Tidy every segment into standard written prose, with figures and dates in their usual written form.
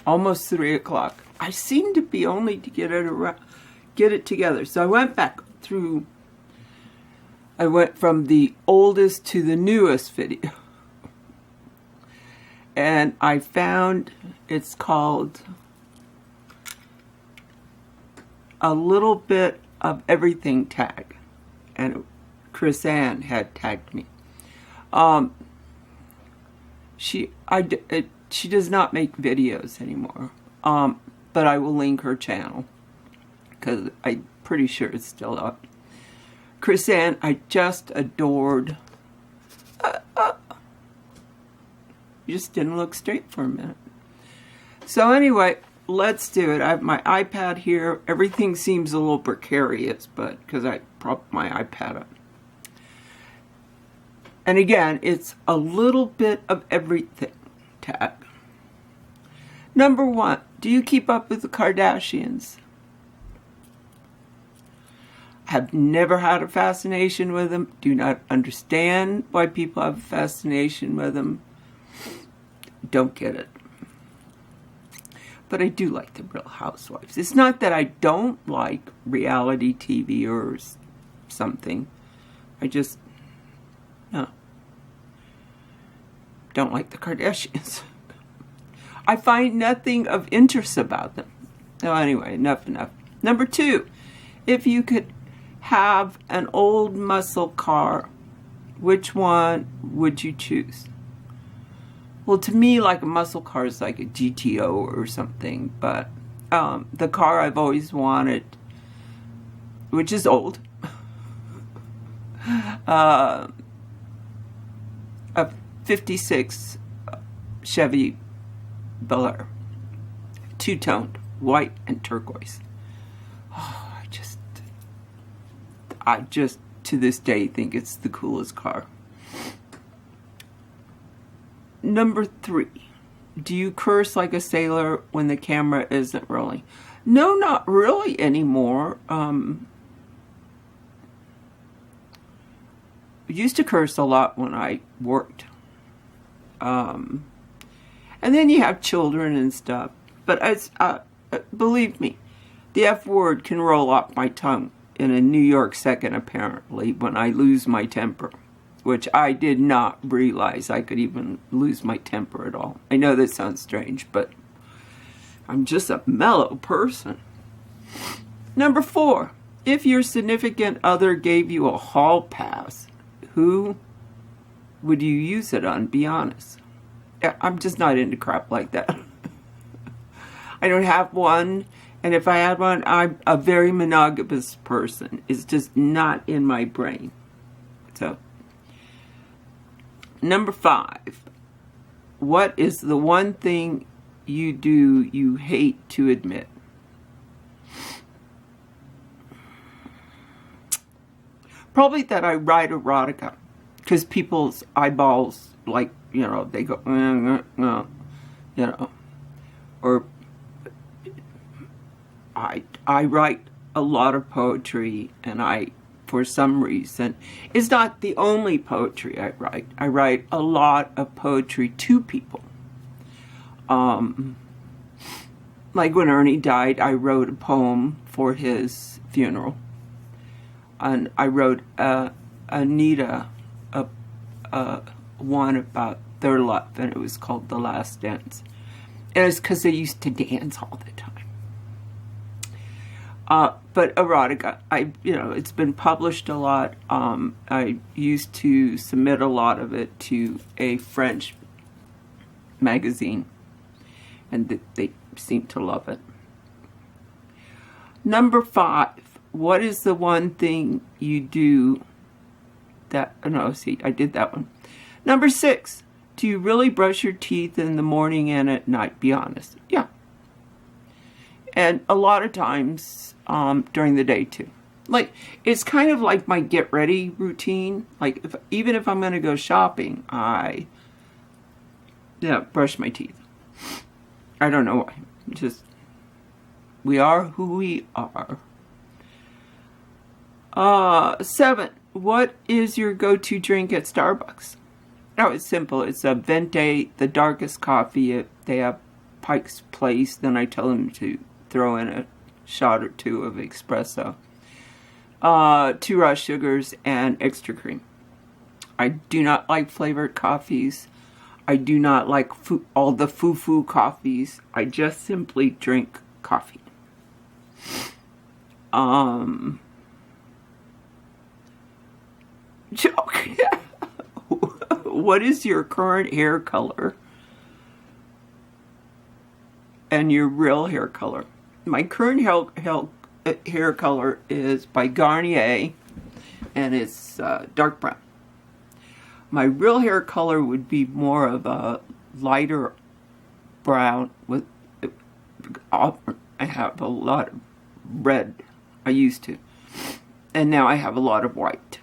almost 3 o'clock. I seem to be only to get it together. So I went back through. I went from the oldest to the newest video. And I found it's called A Little Bit of Everything Tag. And Chrisann had tagged me. She does not make videos anymore. But I will link her channel, because I'm pretty sure it's still up. Chrisann, I just adored. You just didn't look straight for a minute. So anyway, let's do it. I have my iPad here. Everything seems a little precarious, but because I propped my iPad up. And again, it's a little bit of everything tag. Number 1, do you keep up with the Kardashians? Have never had a fascination with them. Do not understand why people have a fascination with them. Don't get it. But I do like the Real Housewives. It's not that I don't like reality TV or something. I just, no. Don't like the Kardashians. I find nothing of interest about them. So anyway, enough. Number 2, if you could have an old muscle car, which one would you choose? Well, to me, like a muscle car is like a GTO or something, but the car I've always wanted, which is old, a 56 Chevy Bel Air, two-toned, white and turquoise. Oh, I just to this day think it's the coolest car. Number 3, do you curse like a sailor when the camera isn't rolling? No, not really anymore. I used to curse a lot when I worked. And then you have children and stuff. But as believe me, the F word can roll off my tongue in a New York second, apparently, when I lose my temper. Which I did not realize I could even lose my temper at all. I know that sounds strange, but I'm just a mellow person. Number 4, if your significant other gave you a hall pass, who would you use it on? Be honest. I'm just not into crap like that. I don't have one, and if I had one, I'm a very monogamous person. It's just not in my brain. So. Number 5, what is the one thing you do you hate to admit? Probably that I write erotica, because people's eyeballs, like, you know, they go, you know, or I write a lot of poetry, and for some reason, it's not the only poetry I write. I write a lot of poetry to people. Like when Ernie died, I wrote a poem for his funeral. And I wrote Anita one about their love, and it was called The Last Dance. And it's because they used to dance all the time. But erotica, it's been published a lot. I used to submit a lot of it to a French magazine, and they seem to love it. Number 5, what is the one thing you do that, I did that one. Number 6, do you really brush your teeth in the morning and at night? Be honest. Yeah. And a lot of times during the day too. Like, it's kind of like my get ready routine. Like, even if I'm going to go shopping, I brush my teeth. I don't know why. Just, we are who we are. 7, what is your go-to drink at Starbucks? Oh, it's simple. It's a Venti, the darkest coffee. They have Pike's Place, then I tell them to throw in a shot or two of espresso. 2 raw sugars and extra cream. I do not like flavored coffees. I do not like all the foo-foo coffees. I just simply drink coffee. Joke. What is your current hair color and your real hair color? My current hair color is by Garnier, and it's dark brown. My real hair color would be more of a lighter brown with auburn. I have a lot of red. I used to. And now I have a lot of white.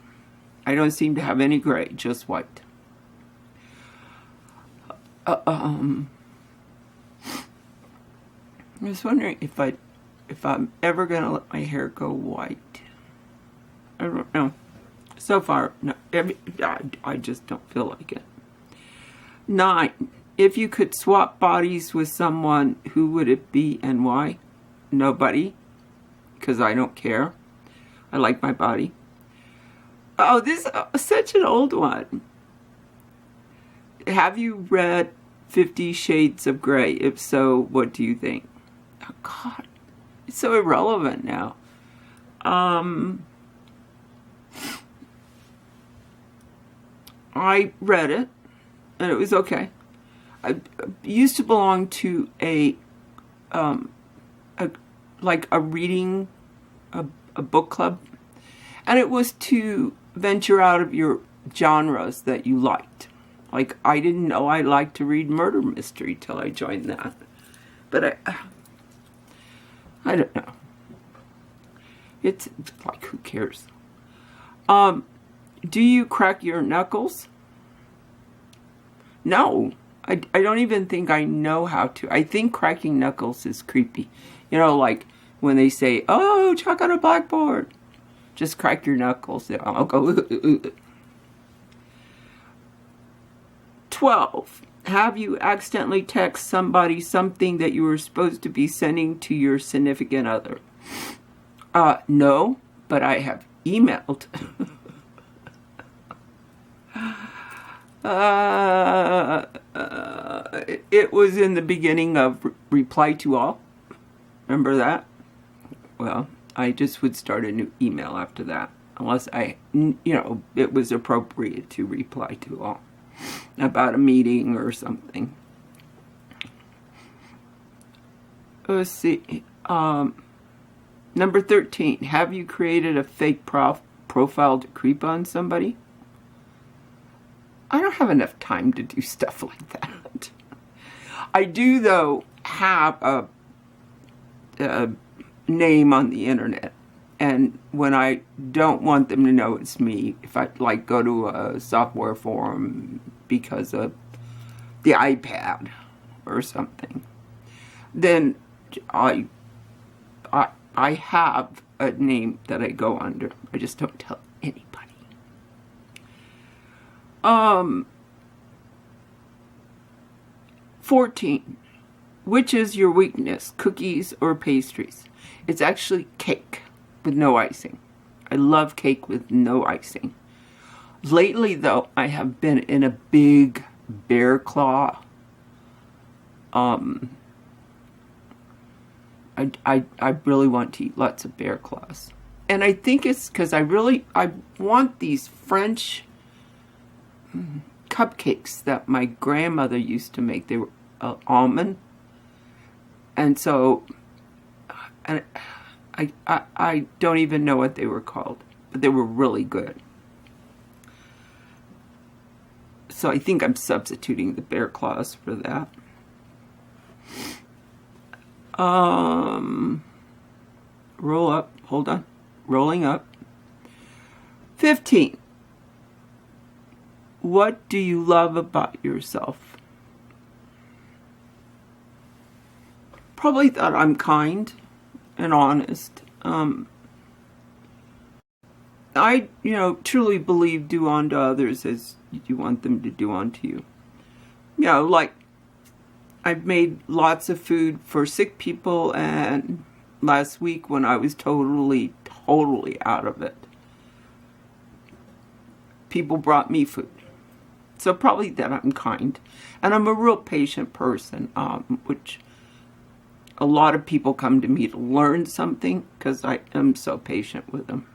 I don't seem to have any gray, just white. I was wondering if I'm ever gonna let my hair go white. I don't know. So far, no. I just don't feel like it. 9. If you could swap bodies with someone, who would it be and why? Nobody, because I don't care. I like my body. Oh, this is such an old one. Have you read 50 Shades of Grey? If so, what do you think? Oh, God. It's so irrelevant now. I read it, and it was okay. I used to belong to a reading, a book club, and it was to venture out of your genres that you liked. Like, I didn't know I liked to read murder mystery till I joined that. But I don't know. It's like, who cares? Do you crack your knuckles? No. I don't even think I know how to. I think cracking knuckles is creepy. You know, like when they say, oh, chalk on a blackboard. Just crack your knuckles. I'll go, 12. Have you accidentally texted somebody something that you were supposed to be sending to your significant other? No, but I have emailed. It was in the beginning of Reply to All. Remember that? Well, I just would start a new email after that. Unless it was appropriate to reply to all. About a meeting or something. Let's see. Number 13. Have you created a fake profile to creep on somebody? I don't have enough time to do stuff like that. I do, though, have a name on the internet. And when I don't want them to know it's me, if I go to a software forum because of the iPad or something, then I have a name that I go under. I just don't tell anybody. 14. Which is your weakness, cookies or pastries? It's actually cake with no icing. I love cake with no icing. Lately, though, I have been in a big bear claw. I really want to eat lots of bear claws. And I think it's because I want these French cupcakes that my grandmother used to make. They were almond. And so, and I don't even know what they were called, but they were really good. So I think I'm substituting the bear claws for that. Roll up. Hold on. Rolling up. 15. What do you love about yourself? Probably that I'm kind and honest. I, truly believe do unto others as you want them to do unto you. Like, I've made lots of food for sick people, and last week when I was totally out of it, people brought me food. So probably that I'm kind. And I'm a real patient person, which a lot of people come to me to learn something because I am so patient with them.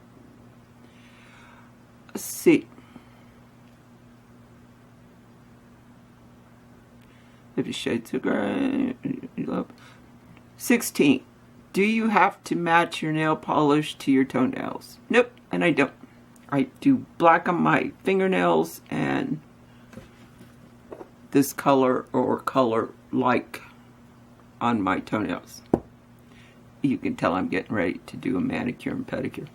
Let's see. Fifty Shades of Grey. 16. Do you have to match your nail polish to your toenails? Nope, and I don't. I do black on my fingernails and this color or color-like on my toenails. You can tell I'm getting ready to do a manicure and pedicure.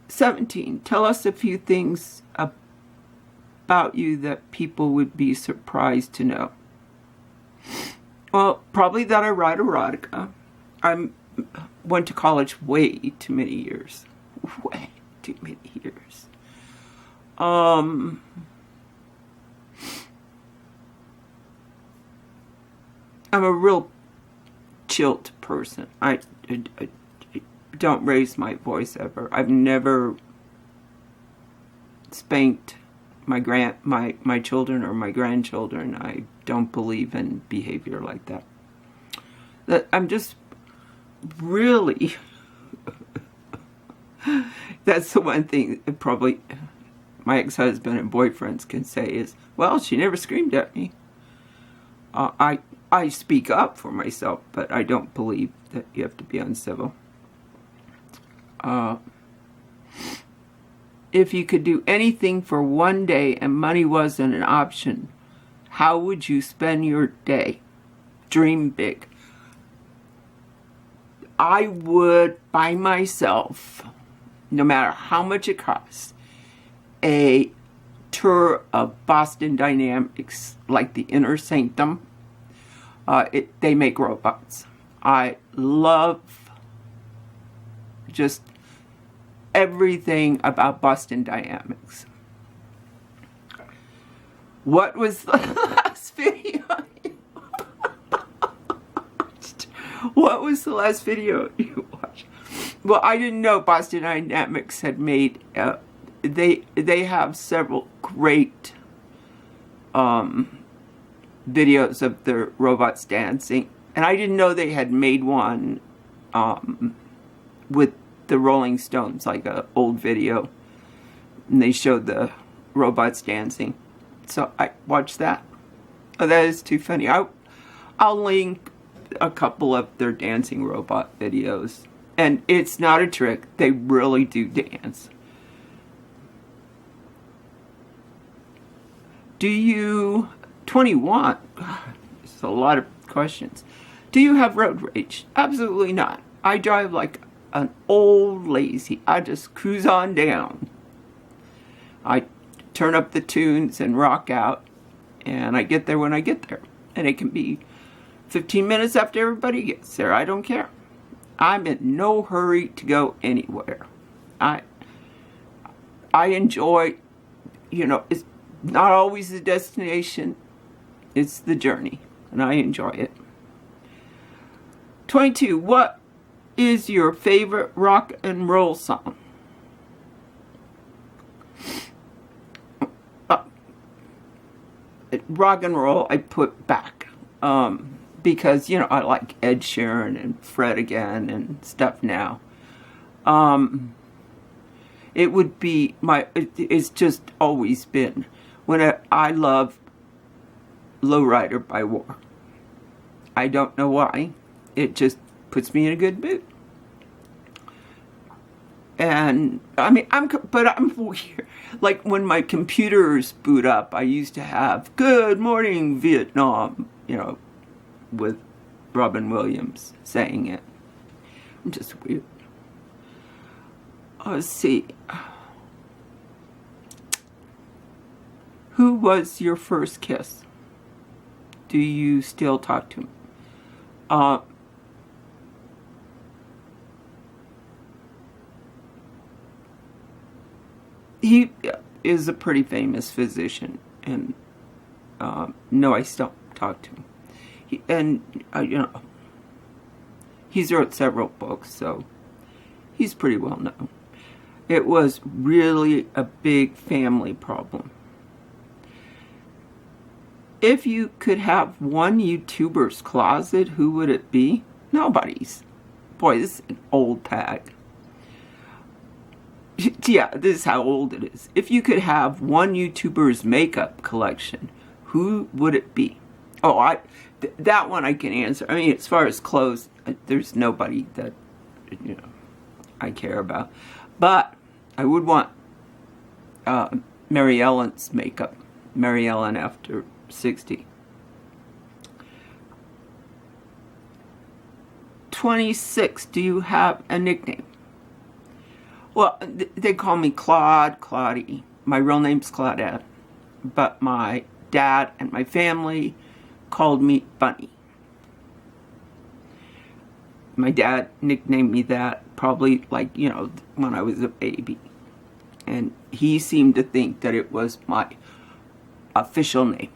17. Tell us a few things about you that people would be surprised to know. Well, probably that I write erotica. I went to college way too many years. Way too many years. I'm a real chilled person. I don't raise my voice ever. I've never spanked my children or my grandchildren. I don't believe in behavior like that. I'm just really that's the one thing that probably my ex-husband and boyfriends can say is, well, she never screamed at me. I speak up for myself, but I don't believe that you have to be uncivil. If you could do anything for one day and money wasn't an option, how would you spend your day? Dream big. I would buy myself, no matter how much it costs, a tour of Boston Dynamics, like the Inner Sanctum. They make robots. I love just everything about Boston Dynamics. What was the last video you watched? What was the last video you watched? Well, I didn't know Boston Dynamics had made, they have several great videos of the robots dancing. And I didn't know they had made one with the Rolling Stones, like an old video. And they showed the robots dancing. So I watched that. Oh, that is too funny. I'll link a couple of their dancing robot videos. And it's not a trick. They really do dance. Do you... 21. There's a lot of questions. Do you have road rage? Absolutely not. I drive like an old lazy. I just cruise on down. I turn up the tunes and rock out, and I get there when I get there. And it can be 15 minutes after everybody gets there. I don't care. I'm in no hurry to go anywhere. I enjoy, it's not always the destination. It's the journey, and I enjoy it. 22. What is your favorite rock and roll song? Rock and roll I put back because, I like Ed Sheeran and Fred again and stuff now. It would be it's just always been when I love Lowrider by War. I don't know why. It just puts me in a good mood. And I'm weird. Like when my computers boot up, I used to have "Good Morning Vietnam," with Robin Williams saying it. I'm just weird. Let's see. Who was your first kiss? Do you still talk to him? He is a pretty famous physician, and No, I still talk to him. He's wrote several books, so he's pretty well known. It was really a big family problem. If you could have one YouTuber's closet, who would it be? Nobody's. Boy, this is an old tag. Yeah, this is how old it is. If you could have one YouTuber's makeup collection, who would it be? Oh, that one I can answer. I mean, as far as clothes, there's nobody that, I care about. But I would want Mary Ellen's makeup. Mary Ellen after 60. 26, do you have a nickname? Well, they call me Claudie. My real name's Claudette. But my dad and my family called me Bunny. My dad nicknamed me that probably when I was a baby. And he seemed to think that it was my official name.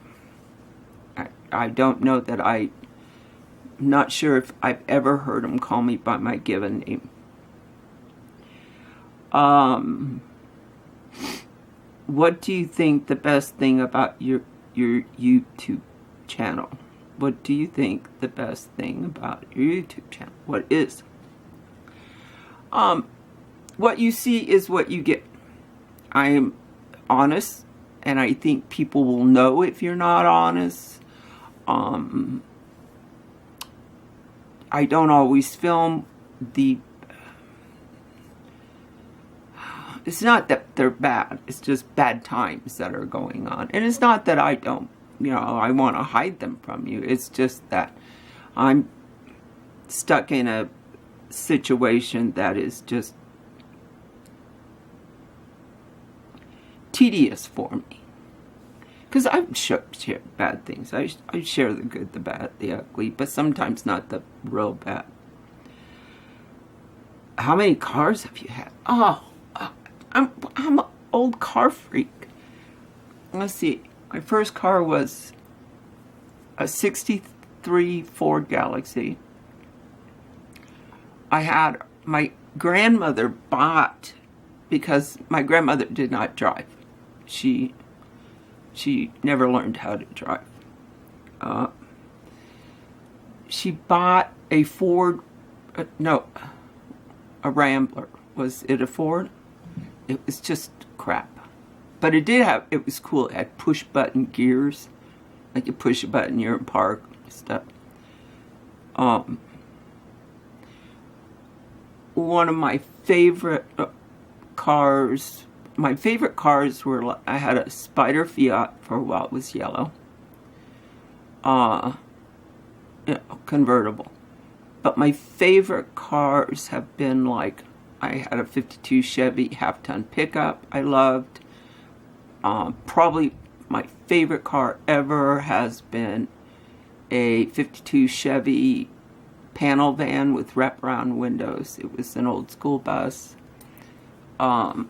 I don't know that I'm not sure if I've ever heard him call me by my given name. What do you think the best thing about your YouTube channel? What do you think the best thing about your YouTube channel? What is? What you see is what you get. I am honest, and I think people will know if you're not honest. I don't always film it's not that they're bad, it's just bad times that are going on. And it's not that I don't, I want to hide them from you. It's just that I'm stuck in a situation that is just tedious for me. Because I share bad things. I share the good, the bad, the ugly, but sometimes not the real bad. How many cars have you had? Oh, I'm an old car freak. Let's see. My first car was a 63 Ford Galaxy. I had my grandmother bought, because my grandmother did not drive. She never learned how to drive. She bought a Ford, a Rambler. Was it a Ford? It was just crap. But it was cool. It had push button gears. Like you push a button, you're in park and stuff. One of my favorite cars were, I had a Spider Fiat for a while. It was yellow. Convertible. But my favorite cars have been I had a 52 Chevy half-ton pickup I loved. Probably my favorite car ever has been a 52 Chevy panel van with wraparound windows. It was an old school bus. I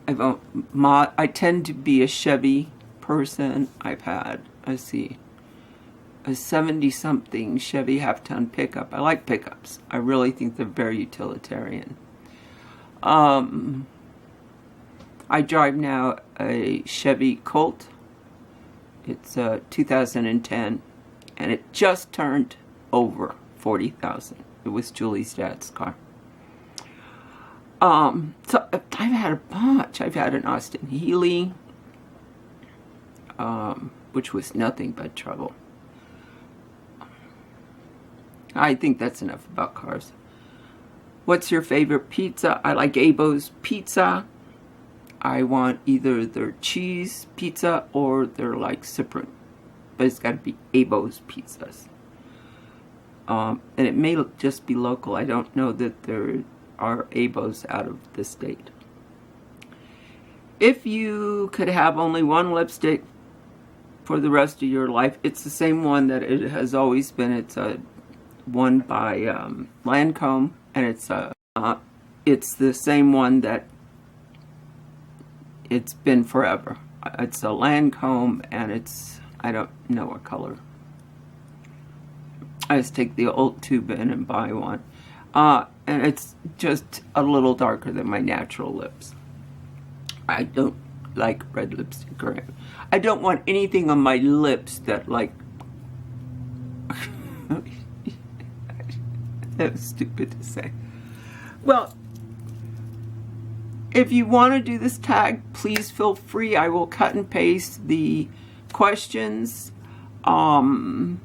tend to be a Chevy person. I've had, a 70-something Chevy half-ton pickup. I like pickups. I really think they're very utilitarian. I drive now a Chevy Colt. It's 2010, and it just turned over 40,000. It was Julie's dad's car. So I've had a bunch. I've had an Austin Healey, which was nothing but trouble. I think that's enough about cars. What's your favorite pizza? I like Abo's Pizza. I want either their cheese pizza or their Cyprian. But it's got to be Abo's Pizzas. And it may just be local. I don't know that there are Abo's out of the state. If you could have only one lipstick for the rest of your life, it's the same one that it has always been. It's one by Lancome, and it's the same one that it's been forever. It's a Lancome, and it's I don't know what color. I just take the old tube in and buy one. And it's just a little darker than my natural lips. I don't like red lipstick or I don't want anything on my lips that like that was stupid to say. Well, if you want to do this tag, please feel free. I will cut and paste the questions. And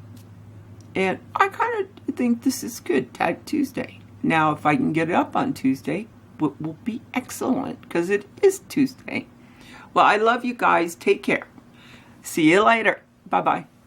I kind of think this is good, Tag Tuesday. Now, if I can get it up on Tuesday, it will be excellent because it is Tuesday. Well, I love you guys. Take care. See you later. Bye-bye.